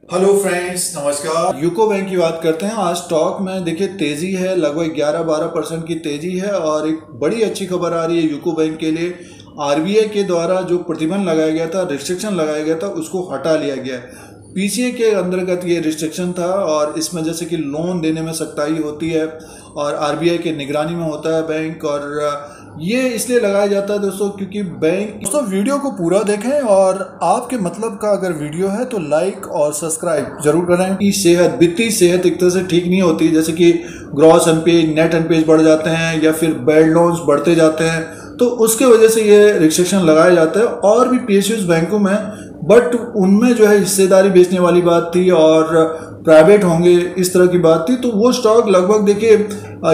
Hello friends, नमस्कार। UCO bank की बात करते हैं। आज स्टॉक में देखिए तेजी है, लगभग 11-12% की तेजी है और एक बड़ी अच्छी खबर आ रही है यूको बैंक के लिए। आरबीआई के द्वारा जो प्रतिबंध लगाया गया था, रिस्ट्रिक्शन लगाया गया था, उसको हटा लिया गया है। पीसीए के अंतर्गत ये रिस्ट्रिक्शन था और इसमें जैसे कि लोन देने में सख्ताई होती है और आरबीआई के निगरानी में होता है बैंक, और ये इसलिए लगाया जाता है दोस्तों क्योंकि बैंक। दोस्तों वीडियो को पूरा देखें और आपके मतलब का अगर वीडियो है तो लाइक और सब्सक्राइब जरूर करें। कि सेहत, वित्तीय सेहत एक तरह से ठीक नहीं होती, जैसे कि ग्रॉस एनपीए, नेट एनपीए बढ़ जाते हैं या फिर बैड लोन्स बढ़ते जाते हैं, तो उसके वजह से ये रिस्ट्रिक्शन लगाया जाता है। और भी पीएसयूज बैंकों में, बट उनमें जो है हिस्सेदारी बेचने वाली बात थी और प्राइवेट होंगे इस तरह की बात थी, तो वो स्टॉक लगभग देखिए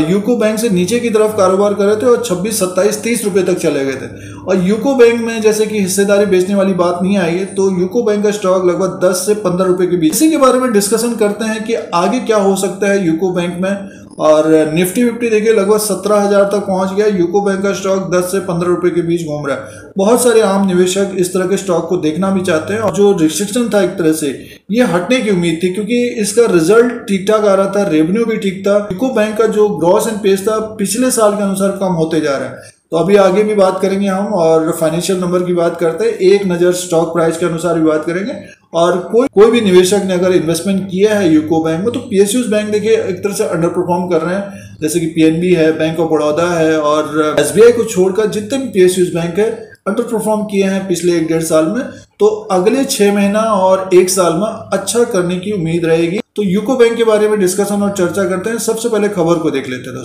यूको बैंक से नीचे की तरफ कारोबार कर रहे थे और 26, 27, 30 रुपए तक चले गए थे। और यूको बैंक में जैसे कि हिस्सेदारी बेचने वाली बात नहीं आई है, तो यूको बैंक का स्टॉक लगभग 10 से 15 रुपए के बीच। इसी के बारे में डिस्कशन करते हैं कि आगे क्या हो सकता है यूको बैंक में। और निफ्टी विफ्टी देखिए लगभग 17,000 तक पहुंच गया। यूको बैंक का स्टॉक 10 से 15 रुपए के बीच घूम रहा है। बहुत सारे आम निवेशक इस तरह के स्टॉक को देखना भी चाहते हैं और जो रिस्ट्रिक्शन था एक तरह से ये हटने की उम्मीद थी, क्योंकि इसका रिजल्ट ठीक ठाक आ रहा था, रेवेन्यू भी ठीक था। यूको बैंक का जो ग्रॉस एनपीए था पिछले साल के अनुसार कम होते जा रहा है। तो अभी आगे भी बात करेंगे हम और फाइनेंशियल नंबर की बात करते हैं, एक नज़र स्टॉक प्राइस के अनुसार भी बात करेंगे। और कोई भी निवेशक ने अगर इन्वेस्टमेंट किया है यूको बैंक में, तो पीएसयूज बैंक देखिए एक तरह से अंडर परफॉर्म कर रहे हैं, जैसे कि पीएनबी है, बैंक ऑफ बड़ौदा है और एसबीआई को छोड़कर जितने भी पीएसयूज बैंक है अंडर परफॉर्म किए हैं पिछले 1-1.5 साल में। तो अगले 6 महीना और 1 साल में अच्छा करने की उम्मीद रहेगी। तो यूको बैंक के बारे में डिस्कशन और चर्चा करते हैं। सबसे पहले खबर को देख लेते हैं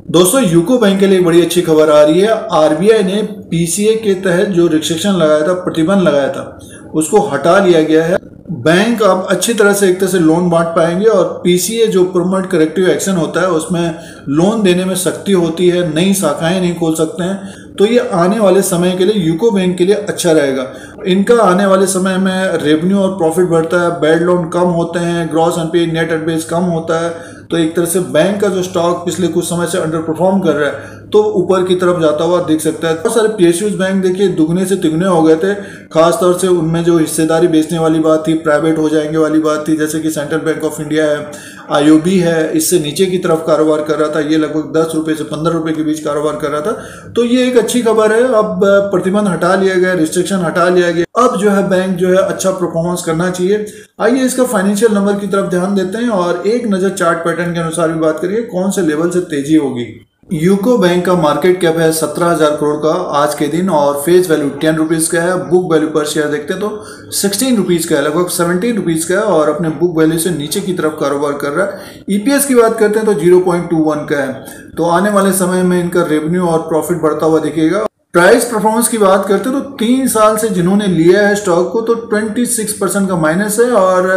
दोस्तों यूको बैंक के लिए बड़ी अच्छी खबर आ रही है। आरबीआई ने पीसीए के तहत जो रिस्ट्रिक्शन लगाया था, प्रतिबंध लगाया था, उसको हटा लिया गया है। बैंक अब अच्छी तरह से एक तरह से लोन बांट पाएंगे और पीसीए जो परमानेंट करेक्टिव एक्शन होता है उसमें लोन देने में सख्ती होती है, नई शाखाएं नहीं खोल सकते हैं। तो ये आने वाले समय के लिए यूको बैंक के लिए अच्छा रहेगा। इनका आने वाले समय में रेवेन्यू और प्रॉफिट बढ़ता है, बैड लोन कम होते हैं, ग्रॉस एनपीए, नेट एनपीए कम होता है। तो एक तरह से बैंक का जो स्टॉक पिछले कुछ समय से अंडर परफॉर्म कर रहा है तो ऊपर की तरफ जाता हुआ दिख सकता है। बहुत सारे पीएसयूज बैंक देखिए दुगने से तिगुने हो गए थे, खासतौर से उनमें जो हिस्सेदारी बेचने वाली बात थी, प्राइवेट हो जाएंगे वाली बात थी, जैसे कि सेंट्रल बैंक ऑफ इंडिया है, आईओबी है, इससे नीचे की तरफ कारोबार कर रहा था। ये लगभग 10 रुपए से 15 रुपए के बीच कारोबार कर रहा था। तो ये एक अच्छी खबर है। अब प्रतिबंध हटा लिया गया, रिस्ट्रिक्शन हटा लिया गया, अब जो है बैंक जो है अच्छा परफॉर्मेंस करना चाहिए। आइए इसका फाइनेंशियल नंबर की तरफ ध्यान देते हैं और एक नजर चार्ट पैटर्न के अनुसार भी बात करिए कौन से लेवल से तेजी होगी। यूको बैंक का मार्केट कैप है 17,000 करोड़ का आज के दिन और फेस वैल्यू 10 रुपीज का है। बुक वैल्यू पर शेयर देखते हैं तो 16 रुपीज का है, लगभग 17 रुपीज का है और अपने बुक वैल्यू से नीचे की तरफ कारोबार कर रहा है। ईपीएस की बात करते हैं तो 0.21 का है। तो आने वाले समय में इनका रेवेन्यू और प्रॉफिट बढ़ता हुआ दिखेगा। प्राइस परफॉर्मेंस की बात करते हैं तो 3 साल से जिन्होंने लिया है स्टॉक को तो 26% का माइनस है और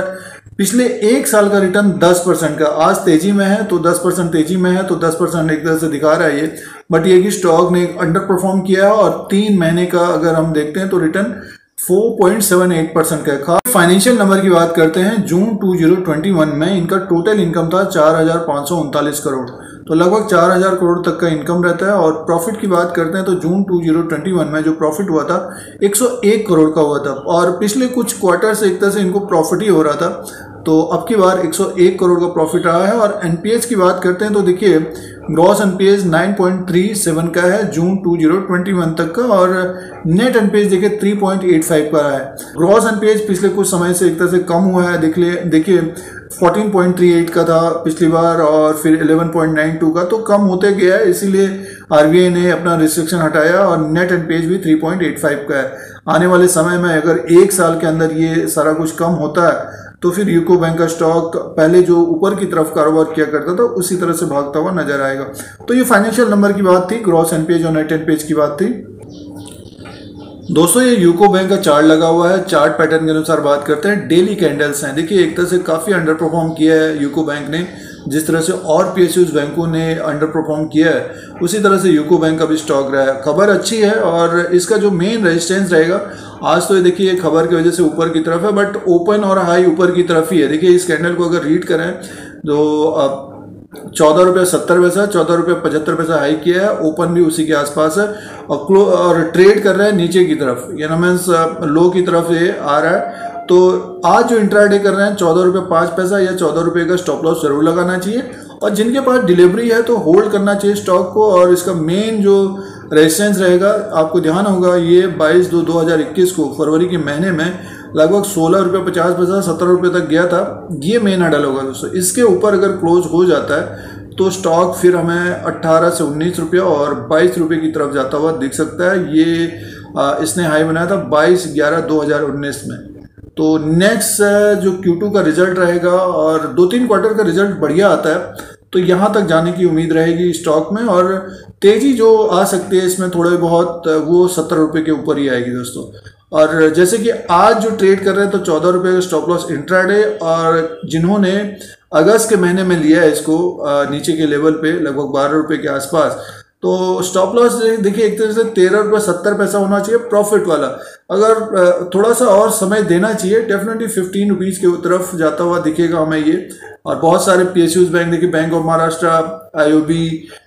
पिछले 1 साल का रिटर्न 10% का। आज तेजी में है तो 10% तेजी में है तो 10% एक तरह से दिखा रहा है ये, बट ये कि स्टॉक ने अंडर परफॉर्म किया है और 3 महीने का अगर हम देखते हैं तो रिटर्न 4.78% का है। फाइनेंशियल नंबर की बात करते हैं, जून 2021 में इनका टोटल इनकम था 4,539 करोड़, तो लगभग 4,000 करोड़ तक का इनकम रहता है। और प्रॉफिट की बात करते हैं तो जून 2021 में जो प्रॉफिट हुआ था 101 करोड़ का हुआ था और पिछले कुछ क्वार्टर से एक तरह से इनको प्रॉफिट ही हो रहा था। तो अब की बार 101 करोड़ का प्रॉफिट रहा है। और एनपीएस की बात करते हैं तो देखिए ग्रॉस एनपीएस 9.37 का है जून 2021 तक का और नेट एनपीएस देखिए 3.85 का है। ग्रॉस एनपीएस पिछले कुछ समय से एक तरह से कम हुआ है। देखिए 14.38 का था पिछली बार और फिर 11.92 का, तो कम होते गया है, इसीलिए आरबीआई ने अपना रिस्ट्रिक्शन हटाया और नेट एनपीएस भी 3.85 का है। आने वाले समय में अगर 1 साल के अंदर ये सारा कुछ कम होता है तो फिर यूको बैंक का स्टॉक पहले जो ऊपर की तरफ कारोबार किया करता था उसी तरह से भागता हुआ नजर आएगा। तो ये फाइनेंशियल नंबर की बात थी, ग्रॉस एनपीएस और नेट एनपीएस की बात थी। दोस्तों ये यूको बैंक का चार्ट लगा हुआ है, चार्ट पैटर्न के अनुसार बात करते हैं। डेली कैंडल्स हैं, देखिए एक तरह से काफी अंडर परफॉर्म किया है यूको बैंक ने, जिस तरह से और पीएसयूज बैंकों ने अंडर परफॉर्म किया है उसी तरह से यूको बैंक का भी स्टॉक रहा है। खबर अच्छी है और इसका जो मेन रेजिस्टेंस रहेगा, आज तो ये देखिए खबर की वजह से ऊपर की तरफ है, बट ओपन और हाई ऊपर की तरफ ही है। देखिए इस कैंडल को अगर रीड करें तो 14.70 रुपये, 14.75 हाई किया है, ओपन भी उसी के आसपास है और ट्रेड कर रहा है नीचे की तरफ, यानी मीन्स लो की तरफ ये आ रहा है तो आज जो इंट्राडे कर रहे हैं 14 रुपये 5 पैसा या 14 रुपये का स्टॉप लॉस जरूर लगाना चाहिए, और जिनके पास डिलीवरी है तो होल्ड करना चाहिए स्टॉक को। और इसका मेन जो रेजिस्टेंस रहेगा, आपको ध्यान होगा, ये 22/2/2021 को फरवरी के महीने में लगभग 16 रुपये 50 पैसा 17 रुपये तक गया था। ये मेन हडल होगा दोस्तों। इसके ऊपर अगर क्लोज हो जाता है तो स्टॉक फिर हमें 18 से 19 रुपये और 22 रुपये की तरफ जाता हुआ दिख सकता है। ये इसने हाई बनाया था 22/11/2019 में। तो नेक्स्ट जो Q2 का रिजल्ट रहेगा और 2-3 क्वार्टर का रिजल्ट बढ़िया आता है तो यहाँ तक जाने की उम्मीद रहेगी स्टॉक में, और तेजी जो आ सकती है इसमें थोड़े बहुत वो 70 रुपये के ऊपर ही आएगी दोस्तों। और जैसे कि आज जो ट्रेड कर रहे हैं तो 14 रुपये का स्टॉप लॉस इंट्राडे, और जिन्होंने अगस्त के महीने में लिया है इसको नीचे के लेवल पे लगभग 12 रुपये के आसपास, तो स्टॉप लॉस देखिए एक तरह से 13 रुपये 70 पैसा होना चाहिए प्रॉफिट वाला। अगर थोड़ा सा और समय देना चाहिए, डेफिनेटली 15 रुपीज़ की तरफ जाता हुआ दिखेगा हमें ये। और बहुत सारे PSUs बैंक देखिए, bank of Maharashtra, IOB,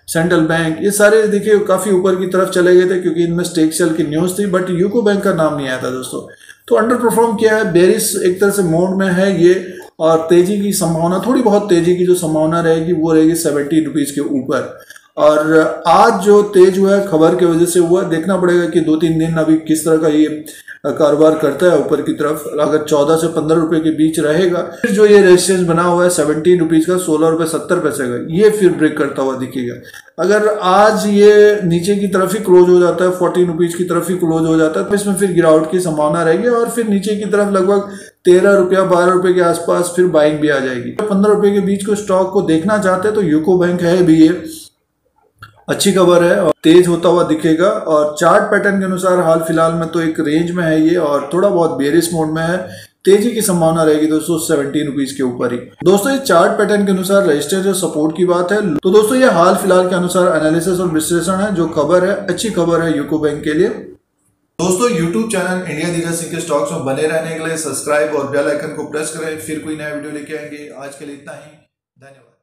central bank, ये सारे देखिए काफ़ी ऊपर की तरफ चले गए थे क्योंकि इनमें स्टेक सेल की न्यूज़ थी, बट यूको बैंक का नाम नहीं आया था दोस्तों। तो अंडर परफॉर्म किया है, बेरिश एक तरह से मोड में है ये, और तेजी की संभावना, थोड़ी बहुत तेजी की जो संभावना रहेगी वो रहेगी 70 रुपीज़ के ऊपर। और आज जो तेज हुआ है खबर की वजह से हुआ, देखना पड़ेगा कि 2-3 दिन अभी किस तरह का ये कारोबार करता है ऊपर की तरफ। अगर 14 से 15 रुपए के बीच रहेगा, फिर जो ये रेजिस्टेंस बना हुआ है 17 रुपीज़ का 16 रुपये 70 पैसे का, ये फिर ब्रेक करता हुआ दिखेगा। अगर आज ये नीचे की तरफ ही क्लोज हो जाता है, 14 रुपीज़ की तरफ ही क्लोज हो जाता है, तो इसमें फिर गिरावट की संभावना रहेगी और फिर नीचे की तरफ लगभग 13 रुपया 12 रुपये के आसपास फिर बाइंग भी आ जाएगी। 15 रुपये के बीच को स्टॉक को देखना चाहते हैं तो यूको बैंक है भी, ये अच्छी खबर है और तेज होता हुआ दिखेगा। और चार्ट पैटर्न के अनुसार हाल फिलहाल में तो एक रेंज में है ये, और थोड़ा बहुत बेरिश मोड में है। तेजी की संभावना रहेगी दोस्तों 17 रुपीज़ के ऊपर ही। दोस्तों ये चार्ट पैटर्न के अनुसार रजिस्टर और सपोर्ट की बात है। तो दोस्तों ये हाल फिलहाल के अनुसार एनालिसिस और विश्लेषण है। जो खबर है अच्छी खबर है यूको बैंक के लिए। दोस्तों YouTube channel India Dheeraj Singh के स्टॉक्स में बने रहने के लिए सब्सक्राइब और बेल आइकन को प्रेस करें, फिर कोई नया वीडियो लेके आएंगे। आज के लिए इतना ही, धन्यवाद।